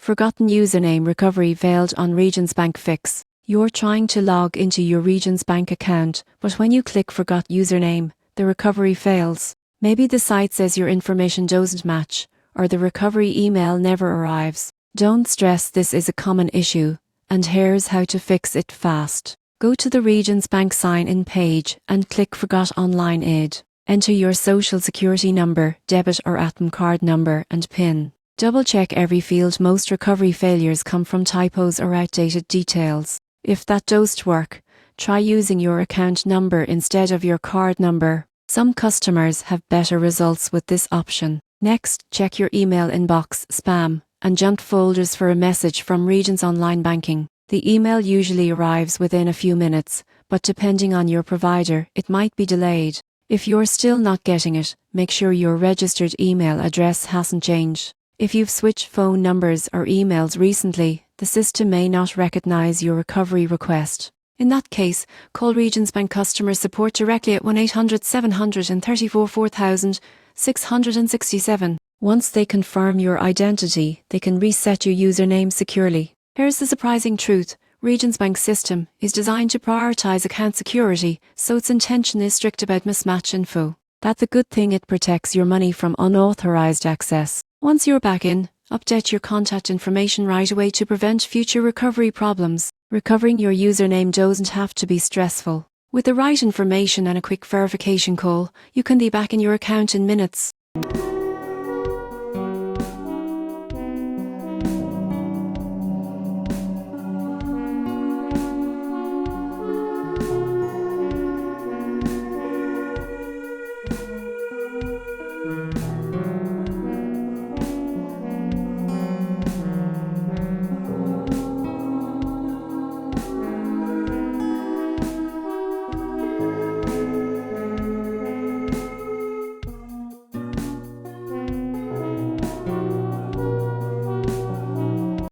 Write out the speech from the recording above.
Forgotten username recovery failed on Regions Bank fix. You're trying to log into your Regions Bank account, but when you click Forgot Username, the recovery fails. Maybe the site says your information doesn't match, or the recovery email never arrives. Don't stress, this is a common issue, and here's how to fix it fast. Go to the Regions Bank sign-in page and click Forgot Online Aid. Enter your social security number, debit or ATM card number and PIN. Double check every field. Most recovery failures come from typos or outdated details. If that doesn't work, try using your account number instead of your card number. Some customers have better results with this option. Next, check your email inbox, spam, and junk folders for a message from Regions Online Banking. The email usually arrives within a few minutes, but depending on your provider, it might be delayed. If you're still not getting it, make sure your registered email address hasn't changed. If you've switched phone numbers or emails recently, the system may not recognize your recovery request. In that case, call Regions Bank customer support directly at 1-800-734-4667. Once they confirm your identity, they can reset your username securely. Here's the surprising truth. Regions Bank system is designed to prioritize account security, so its intention is strict about mismatch info. That's a good thing. It protects your money from unauthorized access. Once you're back in, update your contact information right away to prevent future recovery problems. Recovering your username doesn't have to be stressful. With the right information and a quick verification call, you can be back in your account in minutes.